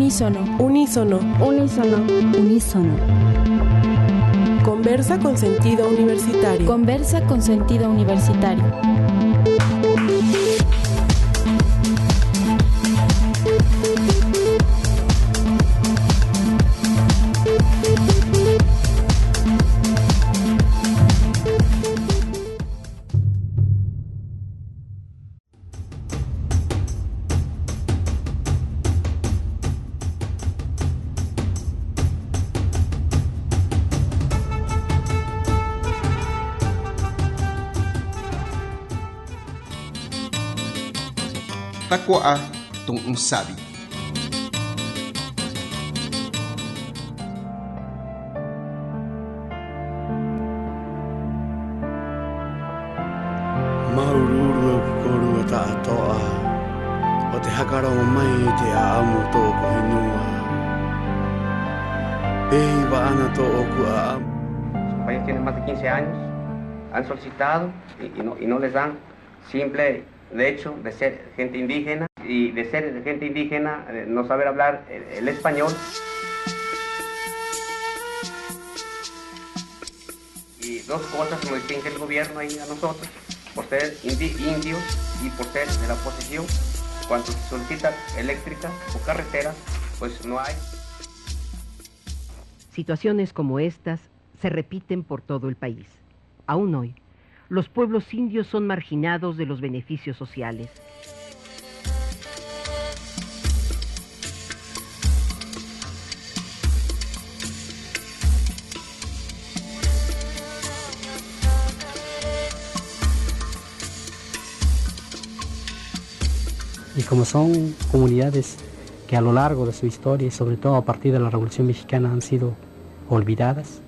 Unísono. Unísono. Unísono. Unísono. Conversa con sentido universitario. Conversa con sentido universitario. Takua'a tung sabi. Maururu koru ta toa. O te hakara o mai te aamu to ko hinua. Ei va ana to oku aamu. Sus países tienen más de 15 años, han solicitado y no les dan simple de hecho de ser gente indígena y de ser gente indígena, no saber hablar el español. Y dos cosas nos distinguen el gobierno ahí a nosotros, por ser indios y por ser de la oposición. Cuando se solicita eléctrica o carreteras, pues no hay. Situaciones como estas se repiten por todo el país. Aún hoy, los pueblos indios son marginados de los beneficios sociales. Y como son comunidades que a lo largo de su historia y sobre todo a partir de la Revolución Mexicana han sido olvidadas,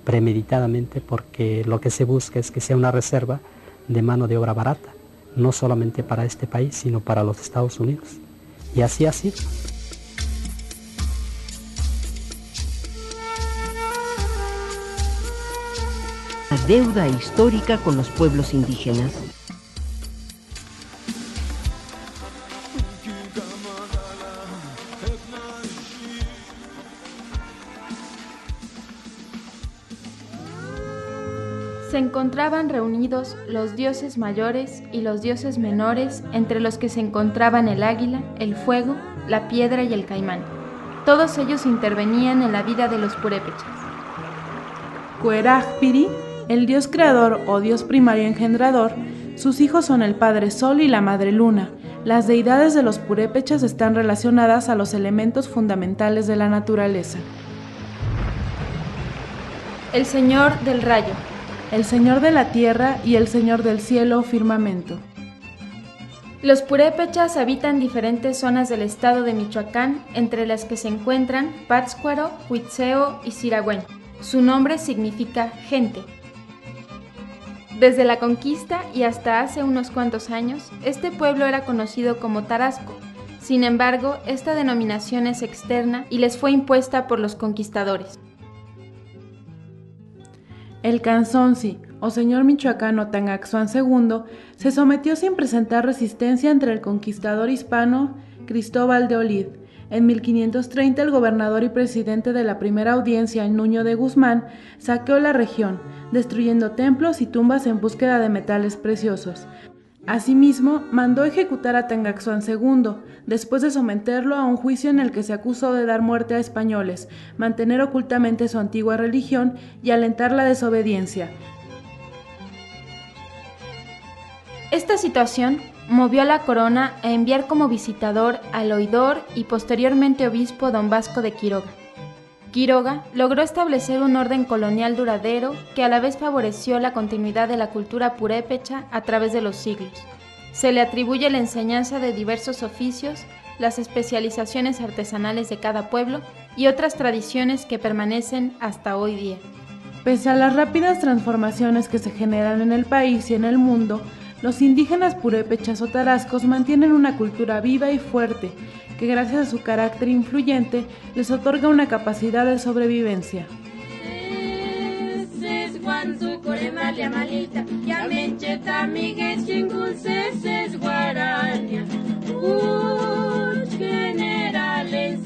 premeditadamente, porque lo que se busca es que sea una reserva de mano de obra barata, no solamente para este país, sino para los Estados Unidos. Y así ha sido. La deuda histórica con los pueblos indígenas. Se encontraban reunidos los dioses mayores y los dioses menores, entre los que se encontraban el águila, el fuego, la piedra y el caimán. Todos ellos intervenían en la vida de los purépechas. Cuerajpiri, el dios creador o dios primario engendrador, sus hijos son el padre sol y la madre luna. Las deidades de los purépechas están relacionadas a los elementos fundamentales de la naturaleza. El señor del rayo, el señor de la tierra y el señor del cielo o firmamento. Los purépechas habitan diferentes zonas del estado de Michoacán, entre las que se encuentran Pátzcuaro, Huitzeo y Siragüen. Su nombre significa gente. Desde la conquista y hasta hace unos cuantos años, este pueblo era conocido como Tarasco. Sin embargo, esta denominación es externa y les fue impuesta por los conquistadores. El Canzonsi, o señor michoacano Tangaxuán II, se sometió sin presentar resistencia entre el conquistador hispano Cristóbal de Olid. En 1530 el gobernador y presidente de la primera audiencia, Nuño de Guzmán, saqueó la región, destruyendo templos y tumbas en búsqueda de metales preciosos. Asimismo, mandó ejecutar a Tangaxuán II, después de someterlo a un juicio en el que se acusó de dar muerte a españoles, mantener ocultamente su antigua religión y alentar la desobediencia. Esta situación movió a la corona a enviar como visitador al oidor y posteriormente obispo don Vasco de Quiroga. Quiroga logró establecer un orden colonial duradero que a la vez favoreció la continuidad de la cultura purépecha a través de los siglos. Se le atribuye la enseñanza de diversos oficios, las especializaciones artesanales de cada pueblo y otras tradiciones que permanecen hasta hoy día. Pese a las rápidas transformaciones que se generan en el país y en el mundo, los indígenas purépechas o tarascos mantienen una cultura viva y fuerte que gracias a su carácter influyente les otorga una capacidad de sobrevivencia. Generales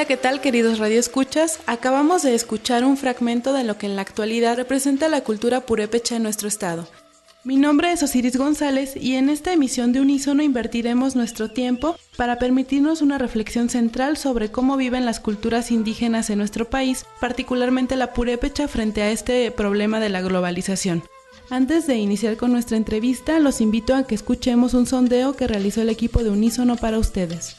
¿qué tal, queridos radioescuchas? Acabamos de escuchar un fragmento de lo que en la actualidad representa la cultura purépecha en nuestro estado. Mi nombre es Osiris González y en esta emisión de Unísono invertiremos nuestro tiempo para permitirnos una reflexión central sobre cómo viven las culturas indígenas en nuestro país, particularmente la purépecha, frente a este problema de la globalización. Antes de iniciar con nuestra entrevista, los invito a que escuchemos un sondeo que realizó el equipo de Unísono para ustedes.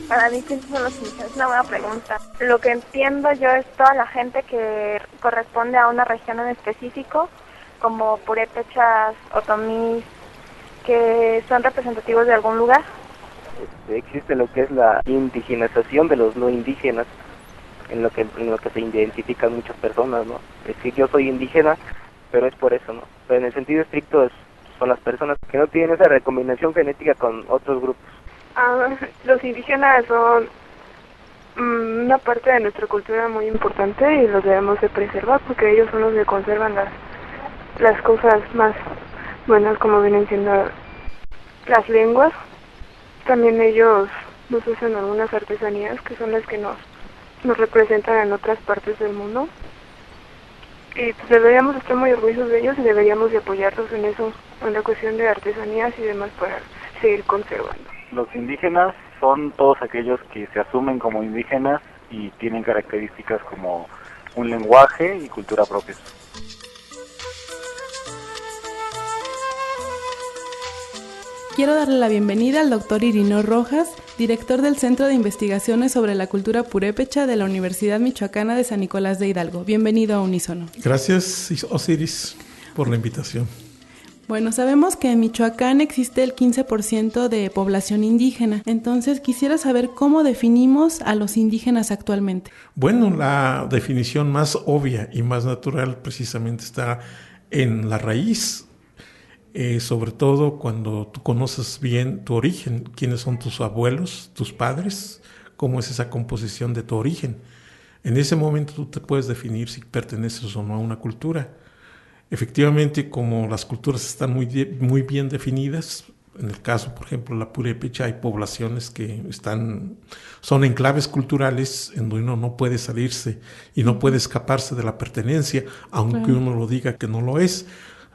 Para mí, ¿quiénes son los indígenas? Es una buena pregunta. Lo que entiendo yo es toda la gente que corresponde a una región en específico, como purépechas, otomís, que son representativos de algún lugar. Existe lo que es la indigenización de los no indígenas, en lo que se identifican muchas personas, ¿no? Es decir, yo soy indígena, pero es por eso, ¿no? Pero en el sentido estricto son las personas que no tienen esa recombinación genética con otros grupos. Los indígenas son una parte de nuestra cultura muy importante y los debemos de preservar porque ellos son los que conservan las cosas más buenas, como vienen siendo las lenguas. También ellos nos usan algunas artesanías que son las que nos representan en otras partes del mundo. Y pues deberíamos estar muy orgullosos de ellos y deberíamos de apoyarlos en eso, en la cuestión de artesanías y demás para seguir conservando. Los indígenas son todos aquellos que se asumen como indígenas y tienen características como un lenguaje y cultura propia. Quiero darle la bienvenida al doctor Irineo Rojas, director del Centro de Investigaciones sobre la Cultura Purépecha de la Universidad Michoacana de San Nicolás de Hidalgo. Bienvenido a Unísono. Gracias, Osiris, por la invitación. Bueno, sabemos que en Michoacán existe el 15% de población indígena, entonces quisiera saber cómo definimos a los indígenas actualmente. Bueno, la definición más obvia y más natural precisamente está en la raíz, sobre todo cuando tú conoces bien tu origen, quiénes son tus abuelos, tus padres, cómo es esa composición de tu origen. En ese momento tú te puedes definir si perteneces o no a una cultura. Efectivamente, como las culturas están muy bien definidas, en el caso, por ejemplo, de la purépecha, hay poblaciones que son enclaves culturales en donde uno no puede salirse y no puede escaparse de la pertenencia, aunque uno lo diga que no lo es.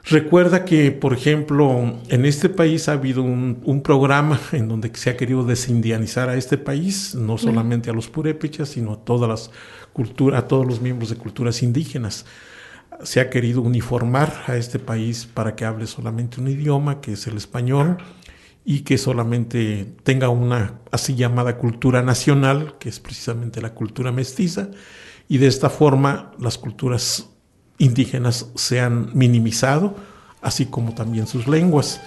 Recuerda que, por ejemplo, en este país ha habido un programa en donde se ha querido desindianizar a este país, no solamente a los purépechas, sino a todas a todos los miembros de culturas indígenas. Se ha querido uniformar a este país para que hable solamente un idioma, que es el español, y que solamente tenga una así llamada cultura nacional, que es precisamente la cultura mestiza, y de esta forma las culturas indígenas se han minimizado, así como también sus lenguas.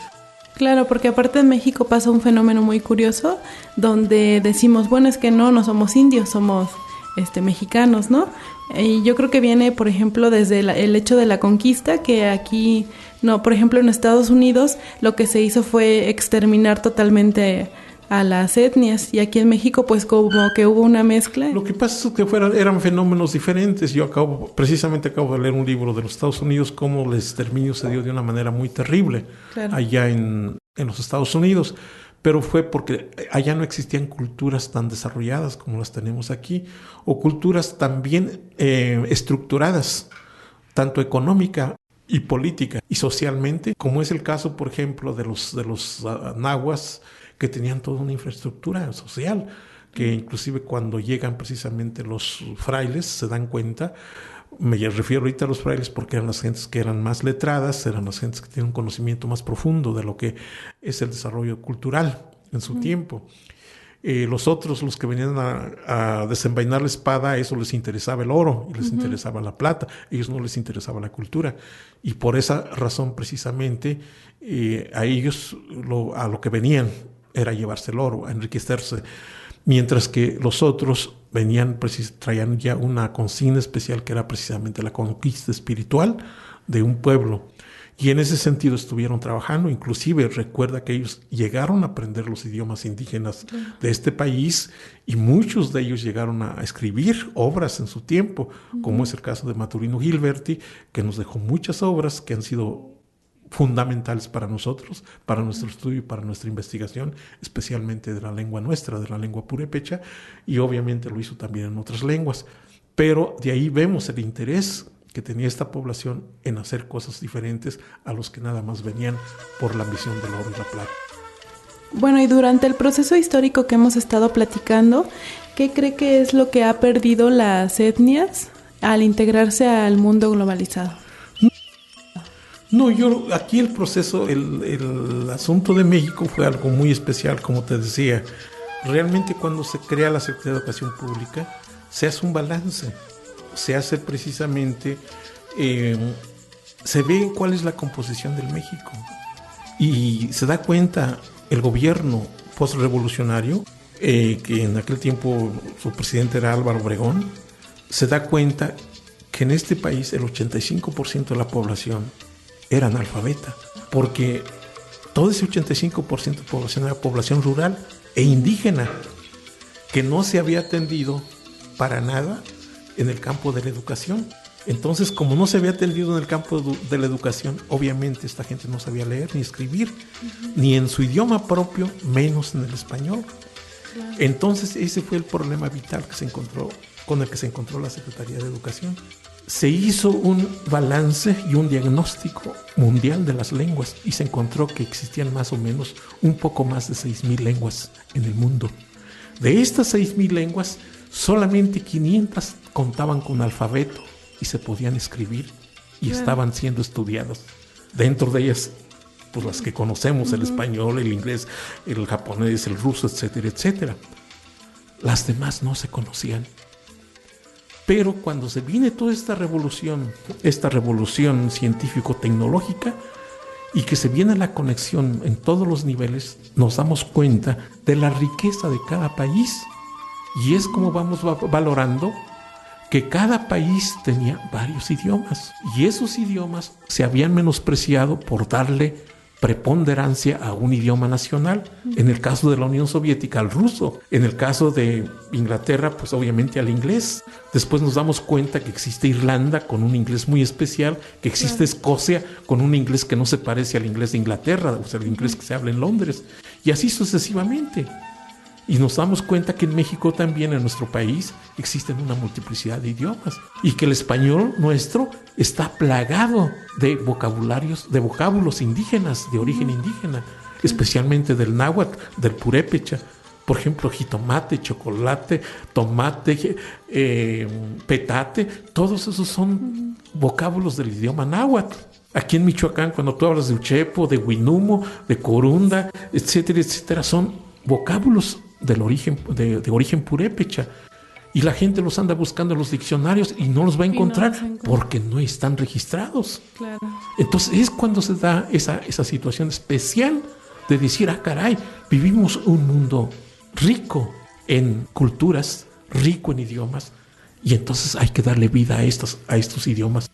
Claro, porque aparte en México pasa un fenómeno muy curioso, donde decimos, bueno, es que no somos indios, somos mexicanos, ¿no? Y yo creo que viene, por ejemplo, desde el hecho de la conquista, que aquí, no, por ejemplo, en Estados Unidos lo que se hizo fue exterminar totalmente a las etnias, y aquí en México pues como que hubo una mezcla. Lo que pasa es que eran fenómenos diferentes. Yo precisamente acabo de leer un libro de los Estados Unidos, cómo el exterminio se dio de una manera muy terrible allá en los Estados Unidos. Pero fue porque allá no existían culturas tan desarrolladas como las tenemos aquí, o culturas tan bien estructuradas, tanto económica y política y socialmente, como es el caso, por ejemplo, de los nahuas, que tenían toda una infraestructura social, que inclusive cuando llegan precisamente los frailes se dan cuenta. Me refiero ahorita a los frailes porque eran las gentes que eran más letradas, eran las gentes que tienen un conocimiento más profundo de lo que es el desarrollo cultural en su tiempo. Los otros, los que venían a desenvainar la espada, a eso les interesaba el oro y les interesaba la plata, a ellos no les interesaba la cultura. Y por esa razón precisamente a ellos a lo que venían era llevarse el oro, a enriquecerse. Mientras que los otros traían ya una consigna especial que era precisamente la conquista espiritual de un pueblo. Y en ese sentido estuvieron trabajando. Inclusive recuerda que ellos llegaron a aprender los idiomas indígenas de este país, y muchos de ellos llegaron a escribir obras en su tiempo, como es el caso de Maturino Gilberti, que nos dejó muchas obras que han sido fundamentales para nosotros, para nuestro estudio y para nuestra investigación, especialmente de la lengua nuestra, de la lengua purépecha, y obviamente lo hizo también en otras lenguas. Pero de ahí vemos el interés que tenía esta población en hacer cosas diferentes a los que nada más venían por la ambición del oro y la plata. Bueno, y durante el proceso histórico que hemos estado platicando, ¿qué cree que es lo que ha perdido las etnias al integrarse al mundo globalizado? No, aquí el proceso, el asunto de México fue algo muy especial, como te decía. Realmente cuando se crea la Secretaría de Educación Pública, se hace un balance, se hace precisamente, se ve cuál es la composición del México y se da cuenta el gobierno postrevolucionario, que en aquel tiempo su presidente era Álvaro Obregón, se da cuenta que en este país el 85% de la población era analfabeta, porque todo ese 85% de población era población rural e indígena, que no se había atendido para nada en el campo de la educación. Entonces, como no se había atendido en el campo de la educación, obviamente esta gente no sabía leer ni escribir, ni en su idioma propio, menos en el español. Claro. Entonces, ese fue el problema vital que se encontró, con el que se encontró la Secretaría de Educación. Se hizo un balance y un diagnóstico mundial de las lenguas y se encontró que existían más o menos un poco más de 6,000 lenguas en el mundo. De estas 6,000 lenguas, solamente 500 contaban con alfabeto y se podían escribir y estaban siendo estudiadas. Dentro de ellas, pues las que conocemos, el español, el inglés, el japonés, el ruso, etcétera, etcétera. Las demás no se conocían. Pero cuando se viene toda esta revolución científico-tecnológica, y que se viene la conexión en todos los niveles, nos damos cuenta de la riqueza de cada país. Y es como vamos valorando que cada país tenía varios idiomas. Y esos idiomas se habían menospreciado por darle preponderancia a un idioma nacional. En el caso de la Unión Soviética, al ruso. En el caso de Inglaterra, pues obviamente al inglés. Después nos damos cuenta que existe Irlanda con un inglés muy especial, que existe Escocia con un inglés que no se parece al inglés de Inglaterra, o sea, el inglés que se habla en Londres. Y así sucesivamente. Y nos damos cuenta que en México también, en nuestro país, existen una multiplicidad de idiomas y que el español nuestro está plagado de vocábulos indígenas, de origen indígena, especialmente del náhuatl, del purépecha. Por ejemplo, jitomate, chocolate, tomate, petate, todos esos son vocábulos del idioma náhuatl. Aquí en Michoacán, cuando tú hablas de uchepo, de huinumo, de corunda, etcétera, etcétera, son vocábulos del origen, de origen purépecha, y la gente los anda buscando en los diccionarios y no los va a encontrar porque no están registrados. Claro. Entonces es cuando se da esa situación especial de decir, caray, vivimos un mundo rico en culturas, rico en idiomas, y entonces hay que darle vida a estos idiomas.